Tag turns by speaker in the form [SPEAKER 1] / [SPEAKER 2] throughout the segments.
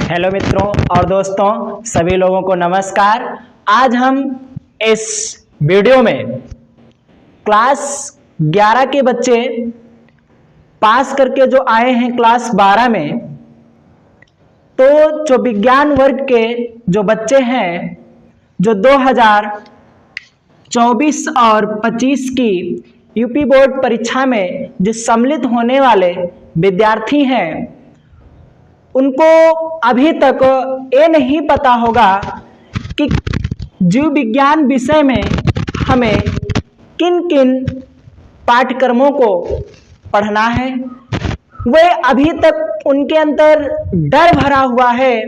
[SPEAKER 1] Hello मित्रों और दोस्तों, सभी लोगों को नमस्कार। आज हम इस वीडियो में क्लास 11 के बच्चे पास करके जो आए हैं क्लास 12 में, तो जो विज्ञान वर्ग के जो बच्चे हैं, जो 2024 और 25 की यूपी बोर्ड परीक्षा में जो सम्मिलित होने वाले विद्यार्थी हैं, उनको अभी तक ये नहीं पता होगा कि जीव विज्ञान विषय में हमें किन किन पाठ्यक्रमों को पढ़ना है। वे अभी तक उनके अंदर डर भरा हुआ है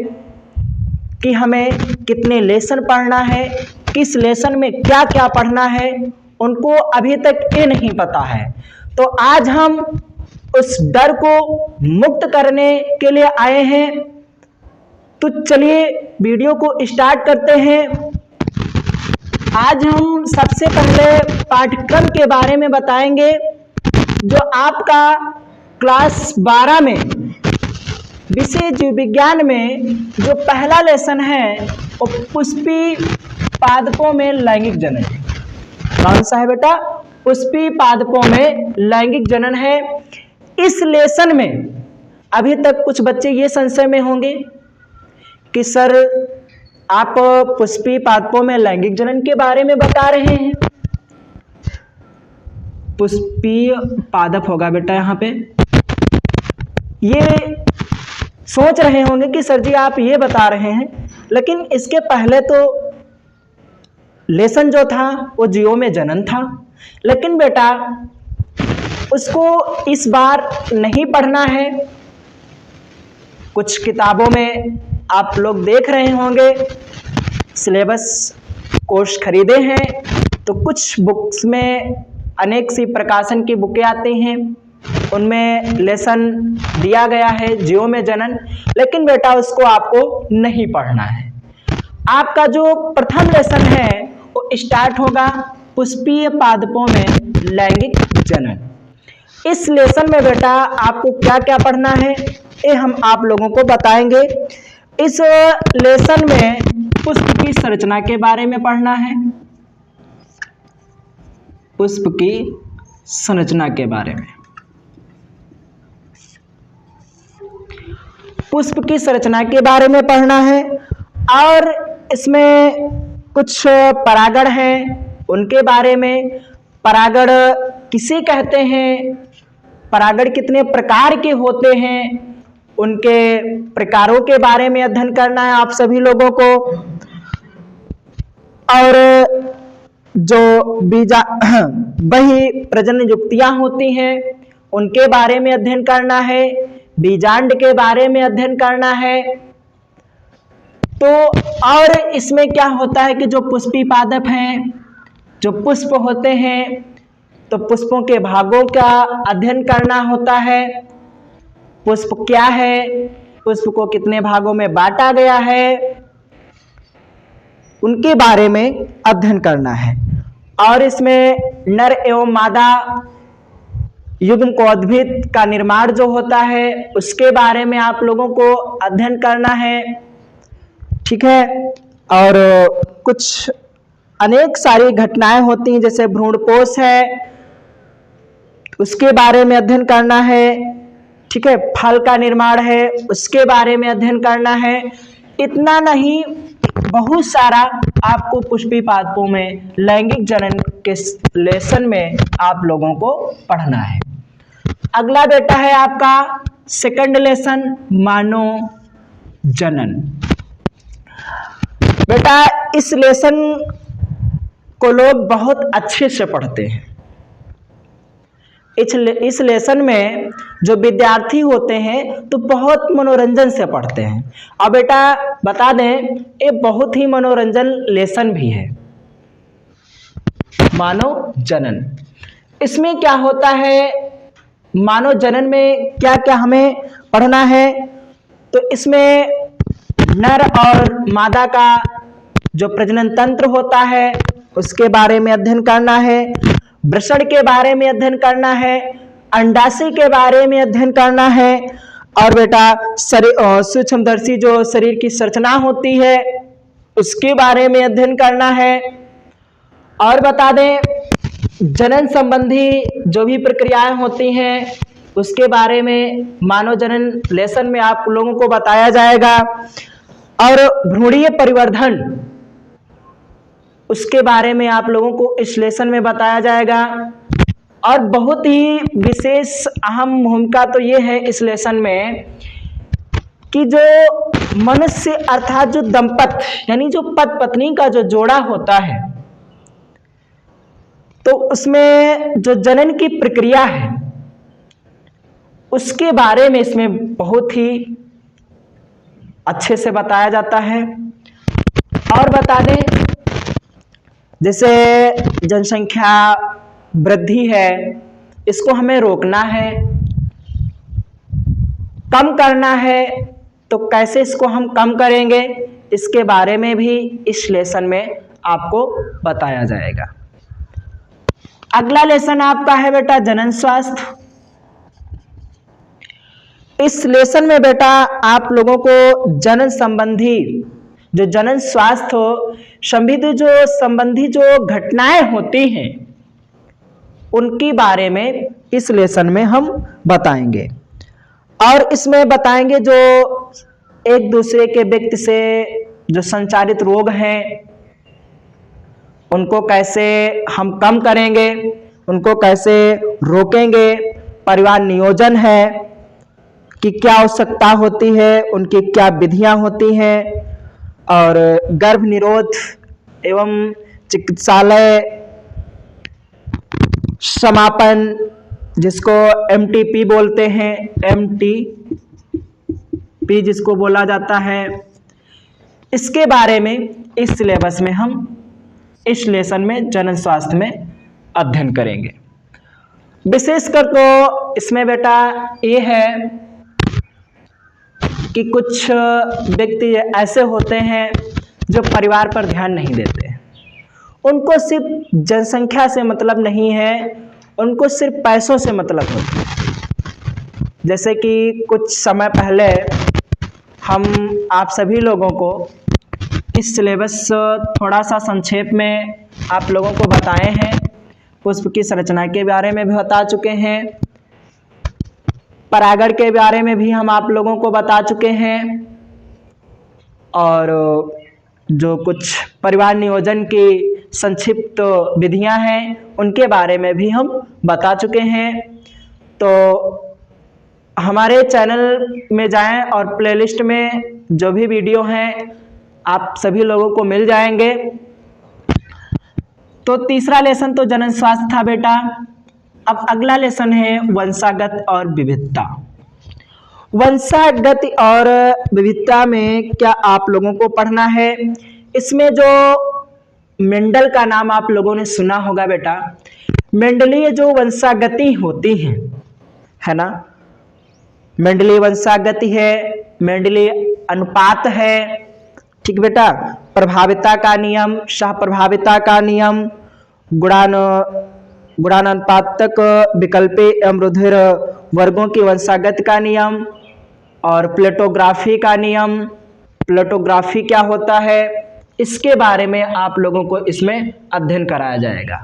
[SPEAKER 1] कि हमें कितने लेसन पढ़ना है, किस लेसन में क्या क्या पढ़ना है, उनको अभी तक ये नहीं पता है। तो आज हम उस डर को मुक्त करने के लिए आए हैं। तो चलिए वीडियो को स्टार्ट करते हैं। आज हम सबसे पहले पाठ्यक्रम के बारे में बताएंगे। जो आपका क्लास 12 में विषय जीव विज्ञान में जो पहला लेसन है वो पुष्पी पादपों में लैंगिक जनन है। कौन सा है बेटा? पुष्पी पादपों में लैंगिक जनन है। इस लेसन में अभी तक कुछ बच्चे ये संशय में होंगे कि सर आप पुष्पी पादपों में लैंगिक जनन के बारे में बता रहे हैं। पुष्पी पादप होगा बेटा यहाँ पे। ये सोच रहे होंगे कि सर जी आप ये बता रहे हैं, लेकिन इसके पहले तो लेसन जो था वो जीवों में जनन था। लेकिन बेटा उसको इस बार नहीं पढ़ना है। कुछ किताबों में आप लोग देख रहे होंगे, सिलेबस कोर्स खरीदे हैं, तो कुछ बुक्स में अनेक सी प्रकाशन की बुकें आती हैं, उनमें लेसन दिया गया है जीवों में जनन। लेकिन बेटा उसको आपको नहीं पढ़ना है। आपका जो प्रथम लेसन है वो स्टार्ट होगा पुष्पीय पादपों में लैंगिक जनन। इस लेसन में बेटा आपको क्या क्या पढ़ना है ये हम आप लोगों को बताएंगे। इस लेसन में पुष्प की संरचना के बारे में पढ़ना है। पुष्प की संरचना के बारे में, पुष्प की संरचना के बारे में पढ़ना है। और इसमें कुछ परागण हैं, उनके बारे में, परागण किसे कहते हैं, परागण कितने प्रकार के होते हैं, उनके प्रकारों के बारे में अध्ययन करना है आप सभी लोगों को। और जो वही प्रजनन युक्तियां होती हैं उनके बारे में अध्ययन करना है, बीजांड के बारे में अध्ययन करना है। तो और इसमें क्या होता है कि जो पुष्पी पादप हैं, जो पुष्प होते हैं, तो पुष्पों के भागों का अध्ययन करना होता है। पुष्प क्या है, पुष्प को कितने भागों में बांटा गया है, उनके बारे में अध्ययन करना है। और इसमें नर एवं मादा युग्म कोद्भिद का निर्माण जो होता है उसके बारे में आप लोगों को अध्ययन करना है, ठीक है। और कुछ अनेक सारी घटनाएं होती हैं, जैसे भ्रूणपोष है, उसके बारे में अध्ययन करना है, ठीक है। फल का निर्माण है, उसके बारे में अध्ययन करना है। इतना नहीं, बहुत सारा आपको पुष्पी पादपों में लैंगिक जनन के लेसन में आप लोगों को पढ़ना है। अगला बेटा है आपका सेकंड लेसन, मानव जनन। बेटा इस लेसन को लोग बहुत अच्छे से पढ़ते हैं। इस लेसन में जो विद्यार्थी होते हैं तो बहुत मनोरंजन से पढ़ते हैं। और बेटा बता दें, ये बहुत ही मनोरंजन लेसन भी है, मानव जनन। इसमें क्या होता है, मानव जनन में क्या क्या हमें पढ़ना है, तो इसमें नर और मादा का जो प्रजनन तंत्र होता है उसके बारे में अध्ययन करना है, वृषण के बारे में अध्ययन करना है, अंडाशय के बारे में अध्ययन करना है, और बेटा सूक्ष्मदर्शी जो शरीर की संरचना होती है उसके बारे में अध्ययन करना है। और बता दें जनन संबंधी जो भी प्रक्रियाएं होती हैं उसके बारे में मानव जनन लेसन में आप लोगों को बताया जाएगा। और भ्रूणीय परिवर्धन उसके बारे में आप लोगों को इस लेसन में बताया जाएगा। और बहुत ही विशेष अहम भूमिका तो ये है इस लेसन में कि जो मनुष्य अर्थात जो दंपत्ति यानी जो पति पत्नी का जो जोड़ा होता है तो उसमें जो जनन की प्रक्रिया है उसके बारे में इसमें बहुत ही अच्छे से बताया जाता है। और बता दें जैसे जनसंख्या वृद्धि है इसको हमें रोकना है, कम करना है, तो कैसे इसको हम कम करेंगे इसके बारे में भी इस लेसन में आपको बताया जाएगा। अगला लेसन आपका है बेटा जनन स्वास्थ्य। इस लेसन में बेटा आप लोगों को जनन संबंधी जो जनन स्वास्थ्य संबंधी जो घटनाएं होती हैं उनके बारे में इस लेसन में हम बताएंगे। और इसमें बताएंगे जो एक दूसरे के व्यक्ति से जो संचारित रोग हैं उनको कैसे हम कम करेंगे, उनको कैसे रोकेंगे, परिवार नियोजन है कि क्या आवश्यकता होती है, उनकी क्या विधियां होती हैं, और गर्भ निरोध एवं चिकित्सालय समापन जिसको MTP बोलते हैं, MTP जिसको बोला जाता है, इसके बारे में इस सिलेबस में हम इस लेसन में जनन स्वास्थ्य में अध्ययन करेंगे। विशेषकर तो इसमें बेटा ये है कि कुछ व्यक्ति ऐसे होते हैं जो परिवार पर ध्यान नहीं देते, उनको सिर्फ जनसंख्या से मतलब नहीं है, उनको सिर्फ पैसों से मतलब होता है। जैसे कि कुछ समय पहले हम आप सभी लोगों को इस सिलेबस थोड़ा सा संक्षेप में आप लोगों को बताए हैं, पुष्प की संरचना के बारे में भी बता चुके हैं, परागण के बारे में भी हम आप लोगों को बता चुके हैं, और जो कुछ परिवार नियोजन की संक्षिप्त विधियां हैं उनके बारे में भी हम बता चुके हैं। तो हमारे चैनल में जाएं और प्लेलिस्ट में जो भी वीडियो हैं आप सभी लोगों को मिल जाएंगे। तो तीसरा लेसन तो जनन स्वास्थ्य था बेटा। अब अगला लेसन है वंशागत और विविधता। वंशागत और विविधता में क्या आप लोगों को पढ़ना है, इसमें जो मेंडल का नाम आप लोगों ने सुना होगा बेटा, मेंडलीय जो वंशागति होती है ना, मेंडलीय वंशागति है, मेंडलीय अनुपात है, ठीक बेटा, प्रभाविता का नियम, सहप्रभाविता का नियम, गुणानुपातक विकल्पी एवं रुधिर वर्गों की वंशागत का नियम, और प्लेटोग्राफी का नियम, प्लेटोग्राफी क्या होता है इसके बारे में आप लोगों को इसमें अध्ययन कराया जाएगा।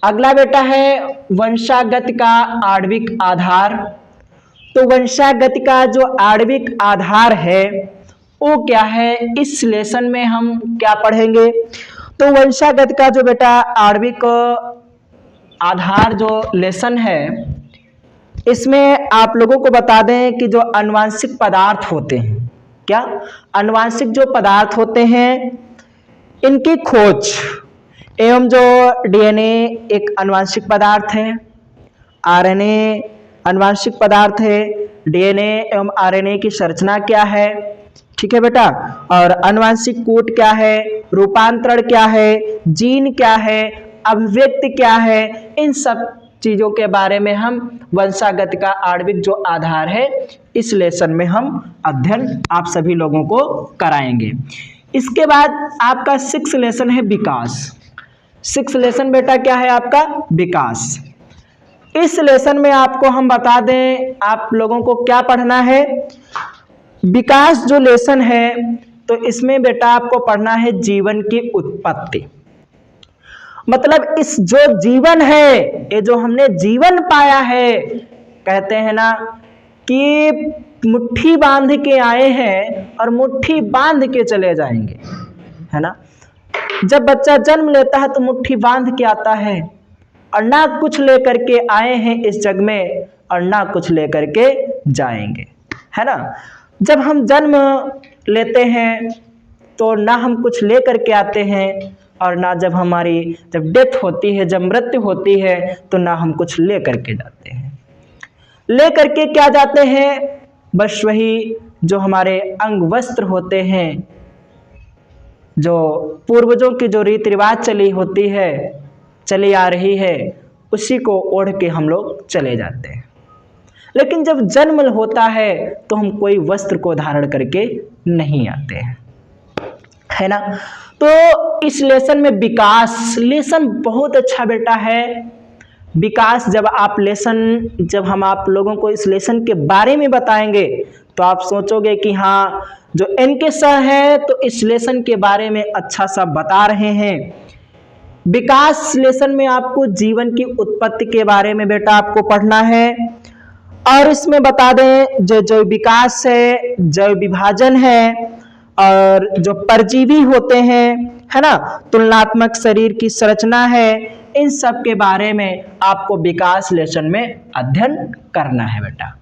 [SPEAKER 1] अगला बेटा है वंशागत का आणविक आधार। तो वंशागत का जो आणविक आधार है वो क्या है, इस लेसन में हम क्या पढ़ेंगे। तो वंशागत का जो बेटा आणविक आधार जो लेसन है इसमें आप लोगों को बता दें कि जो आनुवांशिक पदार्थ होते हैं, क्या आनुवांशिक जो पदार्थ होते हैं इनकी खोज एवं जो DNA एक आनुवांशिक पदार्थ है, RNA आनुवांशिक पदार्थ है, DNA एवं RNA की संरचना क्या है, ठीक है बेटा, और आनुवांशिक कूट क्या है, रूपांतरण क्या है, जीन क्या है, अभिव्यक्ति क्या है, इन सब चीजों के बारे में हम वंशागत का आणविक जो आधार है इस लेसन में हम अध्ययन आप सभी लोगों को कराएंगे। इसके बाद आपका 6 लेसन है विकास। 6 लेसन बेटा क्या है आपका विकास। इस लेसन में आपको हम बता दें, आप लोगों को क्या पढ़ना है। विकास जो लेसन है तो इसमें बेटा आपको पढ़ना है जीवन की उत्पत्ति। मतलब इस जो जीवन है, ये जो हमने जीवन पाया है, कहते हैं ना कि मुट्ठी बांध के आए हैं और मुट्ठी बांध के चले जाएंगे, है ना। जब बच्चा जन्म लेता है तो मुट्ठी बांध के आता है और ना कुछ लेकर के आए हैं इस जग में और ना कुछ लेकर के जाएंगे, है ना। जब हम जन्म लेते हैं तो ना हम कुछ लेकर के आते हैं और ना जब डेथ होती है, जब मृत्यु होती है तो ना हम कुछ लेकर के जाते हैं। लेकर के क्या जाते हैं, बस वही जो हमारे अंग वस्त्र होते हैं, जो पूर्वजों की जो रीति रिवाज चली आ रही है, उसी को ओढ़ के हम लोग चले जाते हैं। लेकिन जब जन्म होता है तो हम कोई वस्त्र को धारण करके नहीं आते हैं, है ना। तो इस लेसन में विकास लेसन बहुत अच्छा बेटा है। विकास जब हम आप लोगों को इस लेसन के बारे में बताएंगे तो आप सोचोगे कि हाँ, जो एनके सर है तो इस लेसन के बारे में अच्छा सा बता रहे हैं। विकास लेसन में आपको जीवन की उत्पत्ति के बारे में बेटा आपको पढ़ना है और इसमें बता दें जो विकास है, जैव विभाजन है और जो परजीवी होते हैं, है ना, तुलनात्मक शरीर की संरचना है, इन सब के बारे में आपको विकास लेसन में अध्ययन करना है बेटा।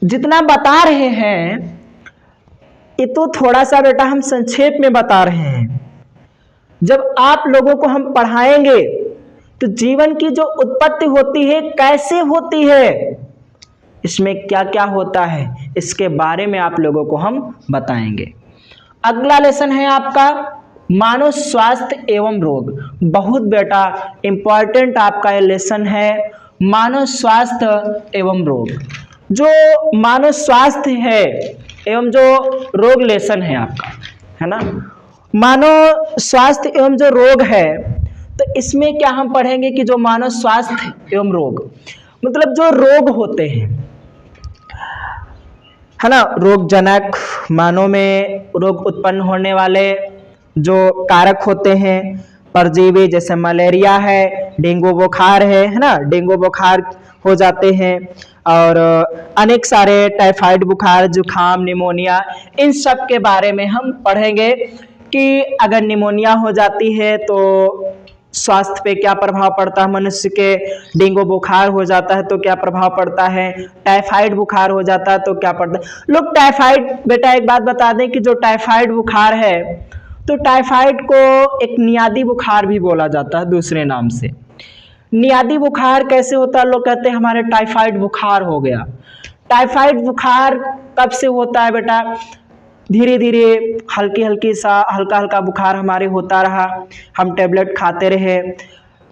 [SPEAKER 1] जितना बता रहे हैं ये तो थोड़ा सा बेटा हम संक्षेप में बता रहे हैं। जब आप लोगों को हम पढ़ाएंगे तो जीवन की जो उत्पत्ति होती है कैसे होती है, इसमें क्या क्या होता है, इसके बारे में आप लोगों को हम बताएंगे। अगला लेसन है आपका मानव स्वास्थ्य एवं रोग। बहुत बेटा इंपॉर्टेंट आपका ये लेसन है, मानव स्वास्थ्य एवं रोग। जो मानव स्वास्थ्य है एवं जो रोग लेसन है आपका, है ना, मानव स्वास्थ्य एवं जो रोग है, तो इसमें क्या हम पढ़ेंगे कि जो मानव स्वास्थ्य एवं रोग मतलब जो रोग होते हैं, है ना, रोगजनक मानव में रोग उत्पन्न होने वाले जो कारक होते हैं, परजीवी जैसे मलेरिया है, डेंगू बुखार है ना, डेंगू बुखार हो जाते हैं और अनेक सारे टाइफाइड बुखार, जुखाम, निमोनिया, इन सब के बारे में हम पढ़ेंगे कि अगर निमोनिया हो जाती है तो स्वास्थ्य पे क्या प्रभाव पड़ता है मनुष्य के, डेंगू बुखार हो जाता है तो क्या प्रभाव पड़ता है, टाइफाइड बुखार हो जाता है तो क्या पड़ता है। लोग टाइफाइड, बेटा एक बात बता दें कि जो टाइफाइड बुखार है तो टाइफाइड को एक नियादी बुखार भी बोला जाता है दूसरे नाम से। नियादी बुखार कैसे होता है, लोग कहते हैं हमारे टाइफाइड बुखार हो गया। टाइफाइड बुखार कब से होता है बेटा, धीरे धीरे हल्का हल्का बुखार हमारे होता रहा, हम टेबलेट खाते रहे,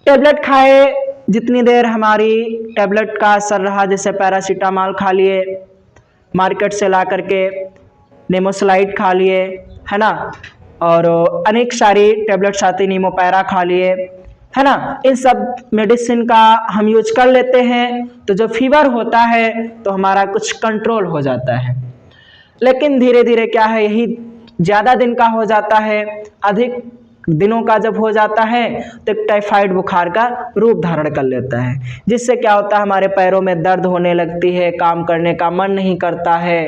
[SPEAKER 1] टेबलेट खाए, जितनी देर हमारी टेबलेट का असर रहा, जैसे पैरासीटामॉल खा लिए मार्केट से ला करके, नेमोसलाइड खा लिए, है ना, और अनेक सारी टेबलेट्स आती, नीमोपैरा खा लिए, है ना, इन सब मेडिसिन का हम यूज कर लेते हैं तो जो फीवर होता है तो हमारा कुछ कंट्रोल हो जाता है। लेकिन धीरे धीरे क्या है, यही ज़्यादा दिन का हो जाता है, अधिक दिनों का जब हो जाता है तो टाइफाइड बुखार का रूप धारण कर लेता है, जिससे क्या होता है, हमारे पैरों में दर्द होने लगती है, काम करने का मन नहीं करता है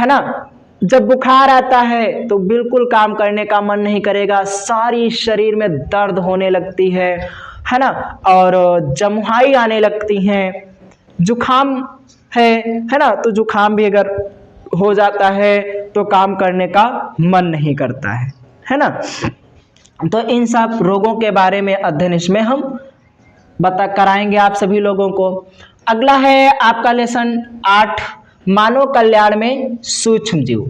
[SPEAKER 1] ना। जब बुखार आता है तो बिल्कुल काम करने का मन नहीं करेगा, सारी शरीर में दर्द होने लगती है ना, और जमुहाई आने लगती हैं। जुखाम है ना, तो जुखाम भी अगर हो जाता है तो काम करने का मन नहीं करता है ना। तो इन सब रोगों के बारे में अध्ययन इसमें हम कराएंगे आप सभी लोगों को। अगला है आपका लेसन 8, मानव कल्याण में सूक्ष्म जीव।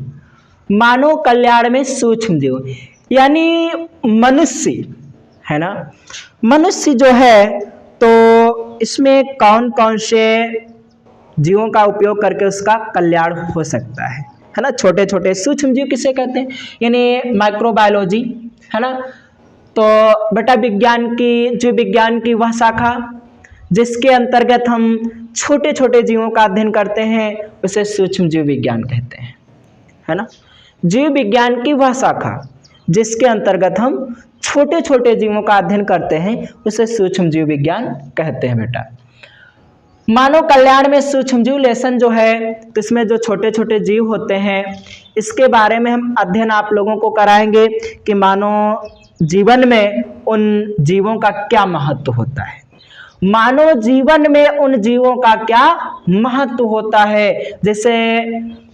[SPEAKER 1] मानव कल्याण में सूक्ष्म जीव यानी मनुष्य, है ना, मनुष्य जो है तो इसमें कौन कौन से जीवों का उपयोग करके उसका कल्याण हो सकता है ना। छोटे छोटे सूक्ष्म जीव किसे कहते हैं, यानी माइक्रोबायोलॉजी, है ना। तो बेटा विज्ञान की, जीव विज्ञान की वह शाखा जिसके अंतर्गत हम छोटे छोटे जीवों का अध्ययन करते हैं उसे सूक्ष्म जीव विज्ञान कहते हैं, है ना। जीव विज्ञान की वह शाखा जिसके अंतर्गत हम छोटे छोटे जीवों का अध्ययन करते हैं उसे सूक्ष्म जीव विज्ञान कहते हैं बेटा। मानव कल्याण में सूक्ष्म जीव लेसन जो है इसमें जो छोटे छोटे जीव होते हैं इसके बारे में हम अध्ययन आप लोगों को कराएंगे कि मानव जीवन में उन जीवों का क्या महत्व होता है, मानव जीवन में उन जीवों का क्या महत्व होता है। जैसे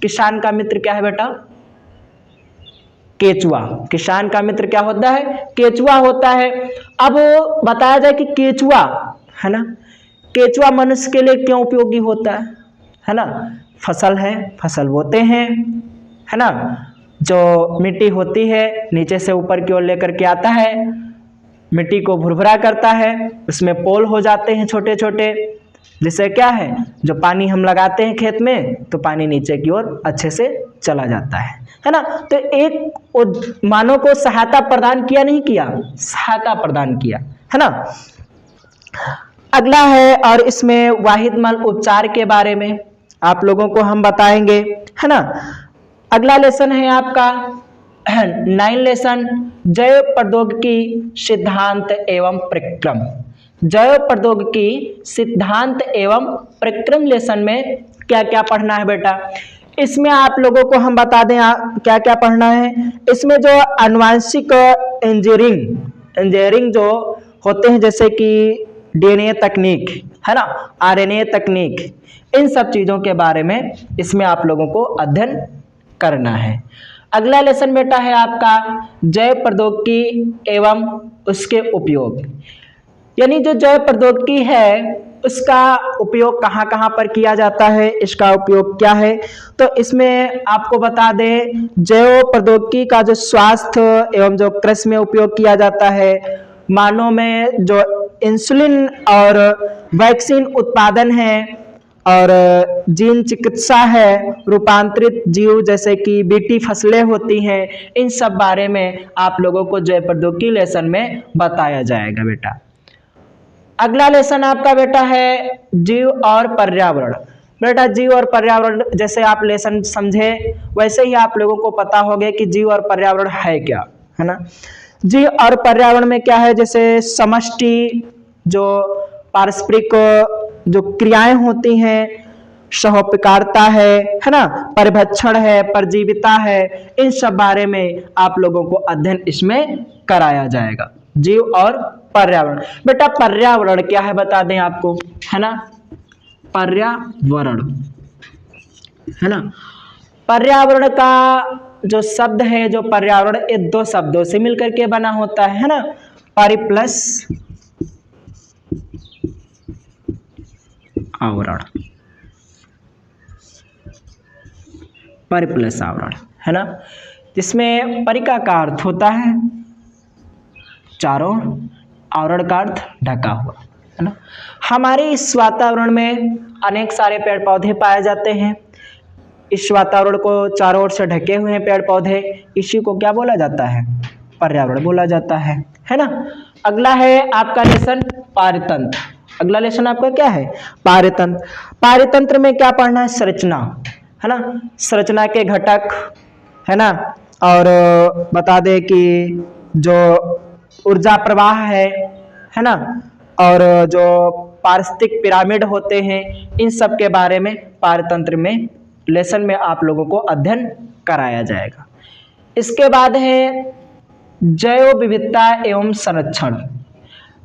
[SPEAKER 1] किसान का मित्र क्या है बेटा, केचुआ। किसान का मित्र क्या होता है, केचुआ होता है। अब बताया जाए कि केचुआ, है ना, केचुआ मनुष्य के लिए क्यों उपयोगी होता है ना। फसल है, फसल बोते हैं, है ना, जो मिट्टी होती है नीचे से ऊपर की ओर लेकर के आता है, मिट्टी को भुरभुरा करता है, उसमें पोल हो जाते हैं छोटे छोटे, जिससे क्या है जो पानी हम लगाते हैं खेत में तो पानी नीचे की ओर अच्छे से चला जाता है ना। तो एक मानव को सहायता प्रदान किया, नहीं किया, सहायता प्रदान किया, है ना। अगला है और इसमें वाहिद मल उपचार के बारे में आप लोगों को हम बताएंगे, है ना। अगला लेसन है आपका 9 लेसन जैव प्रौद्योगिकी सिद्धांत एवं प्रक्रम। जैव प्रौद्योगिकी सिद्धांत एवं प्रक्रम लेसन में क्या क्या पढ़ना है बेटा। इसमें आप लोगों को हम बता दें क्या क्या पढ़ना है। इसमें जो आनुवांशिक इंजीनियरिंग जो होते हैं जैसे कि डीएनए तकनीक, है ना, आरएनए तकनीक, इन सब चीज़ों के बारे में इसमें आप लोगों को अध्ययन करना है। अगला लेसन बेटा है आपका जैव प्रौद्योगिकी एवं उसके उपयोग, यानी जो जैव प्रौद्योगिकी है उसका उपयोग कहाँ कहाँ पर किया जाता है, इसका उपयोग क्या है। तो इसमें आपको बता दें जैव प्रौद्योगिकी का जो स्वास्थ्य एवं जो कृषि में उपयोग किया जाता है, मानव में जो इंसुलिन और वैक्सीन उत्पादन है और जीन चिकित्सा है, रूपांतरित जीव जैसे कि बीटी फसलें होती हैं, इन सब बारे में आप लोगों को जैव प्रौद्योगिकी लेसन में बताया जाएगा बेटा। अगला लेसन आपका बेटा है जीव और पर्यावरण। बेटा जीव और पर्यावरण जैसे आप लेसन समझे वैसे ही आप लोगों को पता होगा कि जीव और पर्यावरण है क्या, है ना। जीव और पर्यावरण में क्या है, जैसे समष्टि जो पारस्परिक जो क्रियाएं होती हैं, सहोपकारिता है ना, परिभक्षण है, परजीविता है, इन सब बारे में आप लोगों को अध्ययन इसमें कराया जाएगा। जीव और पर्यावरण। बेटा पर्यावरण क्या है बता दें आपको, है ना, पर्यावरण, है ना। पर्यावरण का जो शब्द है, जो पर्यावरण, ये 2 शब्दों से मिलकर के बना होता है ना, परि प्लस आवरण, परि प्लस आवरण, है ना, जिसमें परि का अर्थ होता है चारों, आवरण का अर्थ ढका हुआ, है ना। हमारे इस वातावरण में अनेक सारे पेड़ पौधे पाए जाते हैं। इस वातावरण को चारों ओर से ढके हुए हैं पेड़ पौधे, इसी को क्या बोला जाता है, पर्यावरण बोला जाता है ना। अगला है आपका लेसन पारतंत्र। अगला लेसन आपका क्या है, पारतंत्र। पारतंत्र में क्या पढ़ना है, संरचना, है ना, संरचना के घटक, है ना, और बता दें कि जो ऊर्जा प्रवाह है ना, और जो पारिस्थितिक पिरामिड होते हैं, इन सब के बारे में पारतंत्र में लेसन में आप लोगों को अध्ययन कराया जाएगा। इसके बाद है जैव विविधता एवं संरक्षण।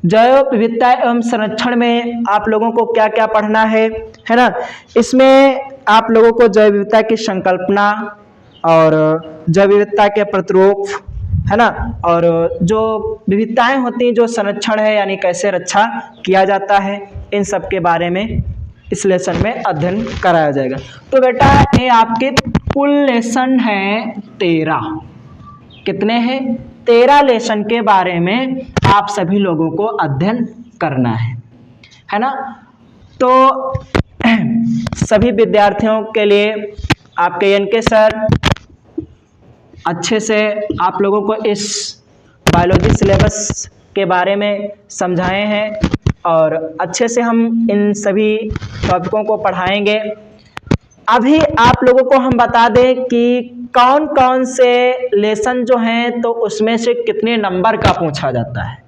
[SPEAKER 1] जैव विविधता एवं संरक्षण में आप लोगों को क्या क्या पढ़ना है ना। इसमें आप लोगों को जैव विविधता की संकल्पना और जैव विविधता के प्रतिरूप, है ना, और जो विविधताएं होती हैं, जो संरक्षण है यानी कैसे रक्षा किया जाता है, इन सब के बारे में इस लेसन में अध्ययन कराया जाएगा। तो बेटा ये आपके कुल लेसन है 13। कितने हैं, 13 लेसन के बारे में आप सभी लोगों को अध्ययन करना है ना। तो सभी विद्यार्थियों के लिए आपके एनके सर अच्छे से आप लोगों को इस बायोलॉजी सिलेबस के बारे में समझाए हैं। और अच्छे से हम इन सभी टॉपिकों को पढ़ाएंगे। अभी आप लोगों को हम बता दें कि कौन कौन से लेसन जो हैं तो उसमें से कितने नंबर का पूछा जाता है।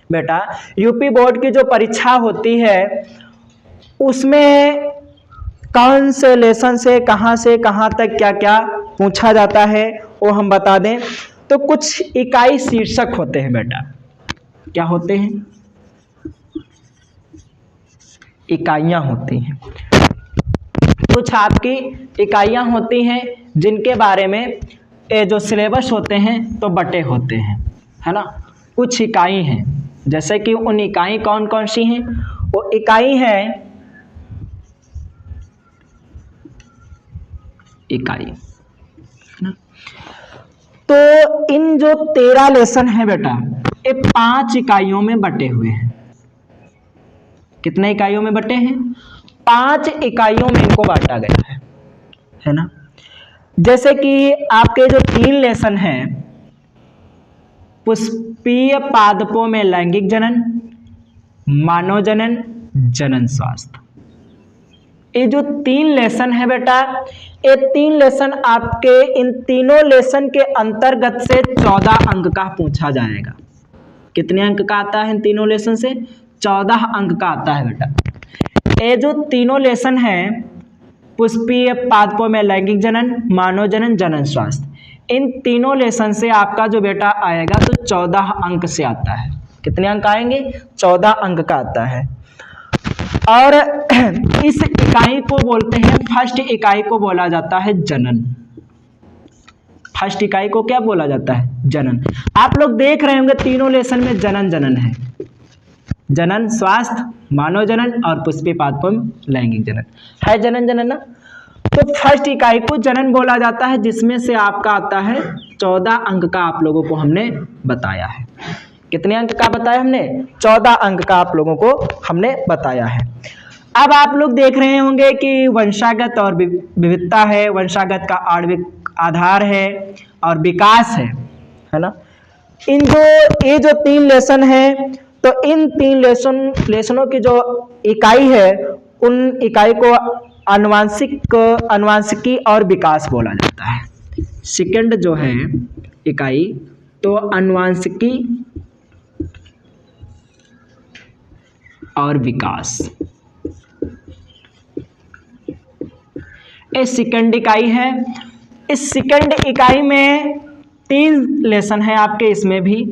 [SPEAKER 1] बेटा यूपी बोर्ड की जो परीक्षा होती है उसमें कौन से लेसन से कहाँ तक क्या क्या पूछा जाता है वो हम बता दें। तो कुछ इकाई शीर्षक होते हैं बेटा, क्या होते हैं? इकाइयाँ होती हैं। कुछ आपकी इकाइयाँ होती हैं जिनके बारे में ये जो सिलेबस होते हैं तो बटे होते हैं, है ना। कुछ इकाई हैं, जैसे कि उन इकाई कौन कौन सी हैं? वो इकाई हैं इकाई, है ना। तो इन जो 13 लेसन है बेटा ये 5 इकाइयों में बटे हुए हैं। कितने इकाइयों में बटे हैं? 5 इकाइयों में इनको बांटा गया है ना। जैसे कि आपके जो 3 लेसन हैं, पुष्पीय पादपों में लैंगिक जनन, मानव जनन, जनन स्वास्थ्य, ये जो 3 लेसन है बेटा, ये 3 लेसन आपके इन तीनों लेसन के अंतर्गत से 14 अंक का पूछा जाएगा। कितने अंक का आता है इन तीनों लेसन से? 14 अंक का आता है बेटा। ये जो तीनों लेसन हैं, पुष्पीय पादपों में लैंगिक जनन, मानव जनन, जनन स्वास्थ्य, इन तीनों लेसन से आपका जो बेटा आएगा तो 14 अंक से आता है। कितने अंक आएंगे? 14 अंक का आता है। और इस इकाई को बोलते हैं, फर्स्ट इकाई को बोला जाता है जनन। फर्स्ट इकाई को क्या बोला जाता है? जनन। आप लोग देख रहे होंगे तीनों लेसन में जनन जनन है, जनन स्वास्थ्य, मानव जनन और पुष्पीय पादपों में लैंगिक जनन है, जनन जनन ना। तो फर्स्ट इकाई को जनन बोला जाता है, जिसमें से आपका आता है 14 अंक का। आप लोगों को हमने बताया है। कितने अंक का बताया हमने? 14 अंक का आप लोगों को हमने बताया है। अब आप लोग देख रहे होंगे कि वंशागत और विविधता है, वंशागत का आणविक आधार है और विकास है ना। इन ये जो 3 लेसन है तो इन 3 लेसनों की जो इकाई है उन इकाई को अनुवांशिकी और विकास बोला जाता है। सेकंड जो है इकाई तो अनुवांशिकी और विकास, ये सेकंड इकाई है। इस सेकंड इकाई में 3 लेसन है आपके, इसमें भी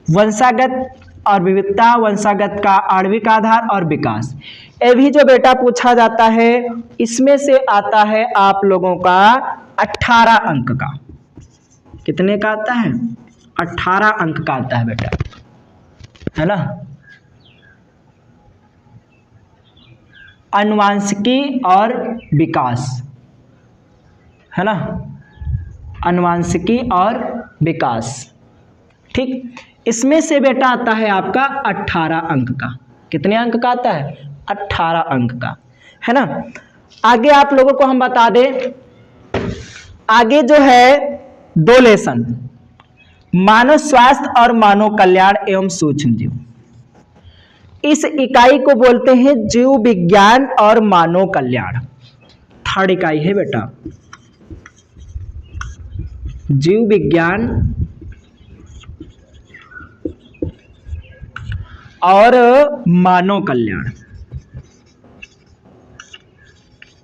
[SPEAKER 1] वंशागत और विविधता, वंशागत का आणविक आधार और विकास, ये भी जो बेटा पूछा जाता है इसमें से आता है आप लोगों का 18 अंक का। कितने का आता है? 18 अंक का आता है बेटा, है ना। अनुवांशिकी और विकास, है ना, अनुवांशिकी और विकास, ठीक। इसमें से बेटा आता है आपका 18 अंक का। कितने अंक का आता है? 18 अंक का, है ना। आगे आप लोगों को हम बता दें, आगे जो है 2 लेसन, मानव स्वास्थ्य और मानव कल्याण एवं सूक्ष्म जीव। इस इकाई को बोलते हैं जीव विज्ञान और मानव कल्याण। थर्ड इकाई है बेटा जीव विज्ञान और मानव कल्याण।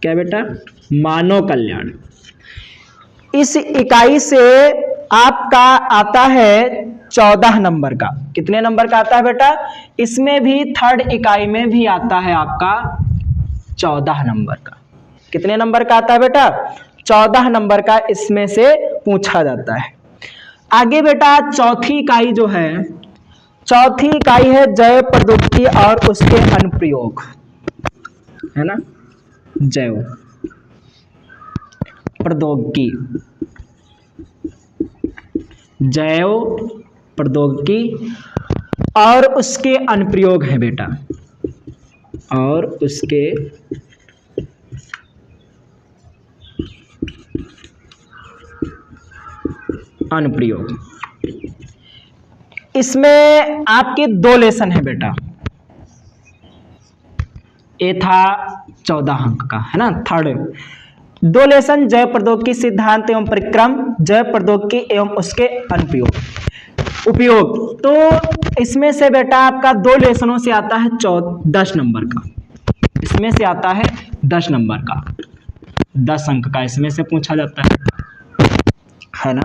[SPEAKER 1] क्या बेटा? मानव कल्याण। इस इकाई से आपका आता है 14 नंबर का। कितने नंबर का आता है बेटा? इसमें भी थर्ड इकाई में भी आता है आपका 14 नंबर का। कितने नंबर का आता है बेटा? 14 नंबर का इसमें से पूछा जाता है। आगे बेटा चौथी इकाई जो है, चौथी इकाई है जैव प्रौद्योगिकी और उसके अनुप्रयोग, है ना। जैव प्रौद्योगिकी, जैव प्रौद्योगिकी और उसके अनुप्रयोग हैं बेटा, और उसके अनुप्रयोग। इसमें आपके 2 लेसन है बेटा। ये था 14 अंक का, है ना, थर्ड। 2 लेसन जैव प्रौद्योगिकी सिद्धांत एवं परिक्रम, जैव प्रौद्योगिकी एवं उसके अनुप्रयोग उपयोग। तो इसमें से बेटा आपका 2 लेसनों से आता है 10 नंबर का, इसमें से आता है 10 नंबर का, 10 अंक का इसमें से पूछा जाता है ना।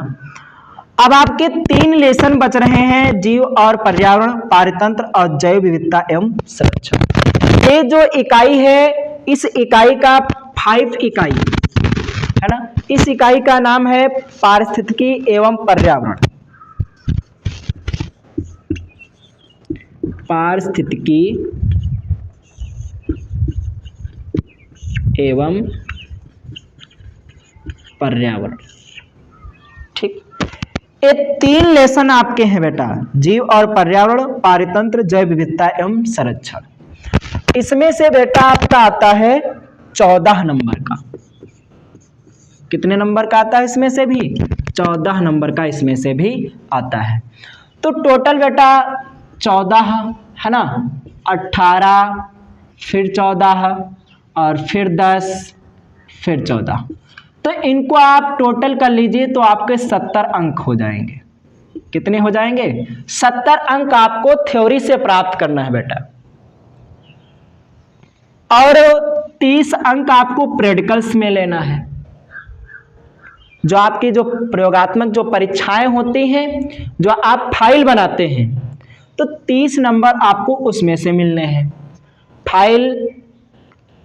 [SPEAKER 1] अब आपके 3 लेसन बच रहे हैं, जीव और पर्यावरण, पारितंत्र और जैव विविधता एवं संरक्षण। ये जो इकाई है, इस इकाई का 5 इकाई है ना, इस इकाई का नाम है पारिस्थितिकी एवं पर्यावरण। पारिस्थितिकी एवं पर्यावरण, ठीक। ये 3 लेसन आपके हैं बेटा, जीव और पर्यावरण, पारितंत्र, जैव विविधता एवं संरक्षण। इसमें से बेटा आपका आता है 14 नंबर का। कितने नंबर का आता है इसमें से भी? 14 नंबर का इसमें से भी आता है। तो टोटल बेटा 14 है ना, 18 फिर 14 और फिर 10 फिर 14, तो इनको आप टोटल कर लीजिए तो आपके 70 अंक हो जाएंगे। कितने हो जाएंगे? 70 अंक आपको थ्योरी से प्राप्त करना है बेटा, और 30 अंक आपको प्रैक्टिकल्स में लेना है। जो आपकी जो प्रयोगात्मक जो परीक्षाएं होती हैं, जो आप फाइल बनाते हैं, तो 30 नंबर आपको उसमें से मिलने हैं। फाइल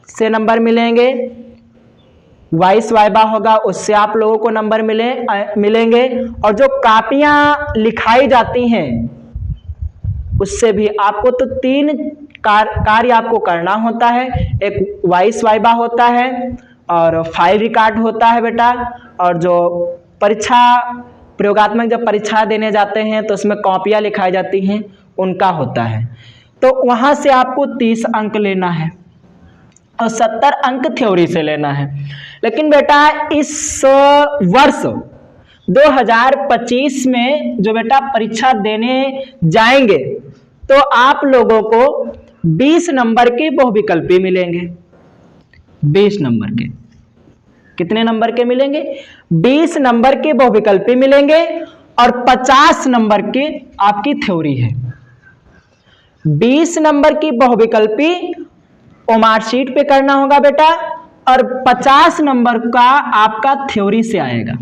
[SPEAKER 1] से नंबर मिलेंगे, वॉइस वाइवा होगा उससे आप लोगों को नंबर मिलेंगे, और जो कापियां लिखाई जाती हैं उससे भी आपको, तो 3 कार्य आपको करना होता है। एक वॉइस वाइवा होता है और फाइल रिकॉर्ड होता है बेटा, और जो परीक्षा प्रयोगात्मक जब परीक्षा देने जाते हैं तो उसमें कॉपियां लिखाई जाती हैं, उनका होता है। तो वहां से आपको 30 अंक लेना है और 70 अंक थ्योरी से लेना है। लेकिन बेटा इस वर्ष 2025 में जो बेटा परीक्षा देने जाएंगे तो आप लोगों को 20 नंबर के बहुविकल्पी मिलेंगे। 20 नंबर के, कितने नंबर के मिलेंगे? 20 नंबर के बहुविकल्पी मिलेंगे और 50 नंबर की आपकी थ्योरी है। 20 नंबर की बहुविकल्पी मार्कशीट पे करना होगा बेटा, और 50 नंबर का आपका थ्योरी से आएगा,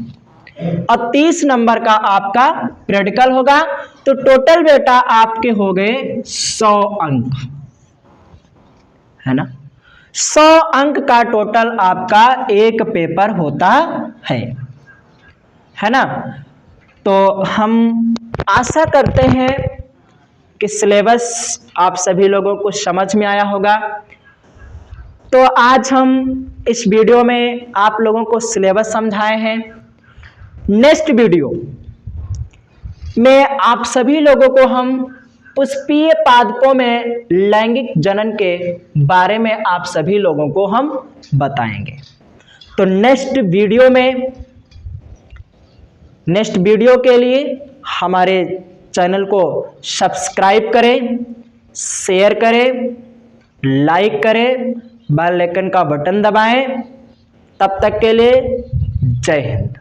[SPEAKER 1] और 30 नंबर का आपका प्रैक्टिकल होगा। तो टोटल बेटा आपके हो गए 100 अंक, है ना। 100 अंक का टोटल आपका एक पेपर होता है ना। तो हम आशा करते हैं कि सिलेबस आप सभी लोगों को समझ में आया होगा। तो आज हम इस वीडियो में आप लोगों को सिलेबस समझाए हैं। नेक्स्ट वीडियो में आप सभी लोगों को हम पुष्पीय पादपों में लैंगिक जनन के बारे में आप सभी लोगों को हम बताएंगे। तो नेक्स्ट वीडियो के लिए हमारे चैनल को सब्सक्राइब करें, शेयर करें, लाइक करें, बेल आइकन का बटन दबाएं। तब तक के लिए जय हिंद।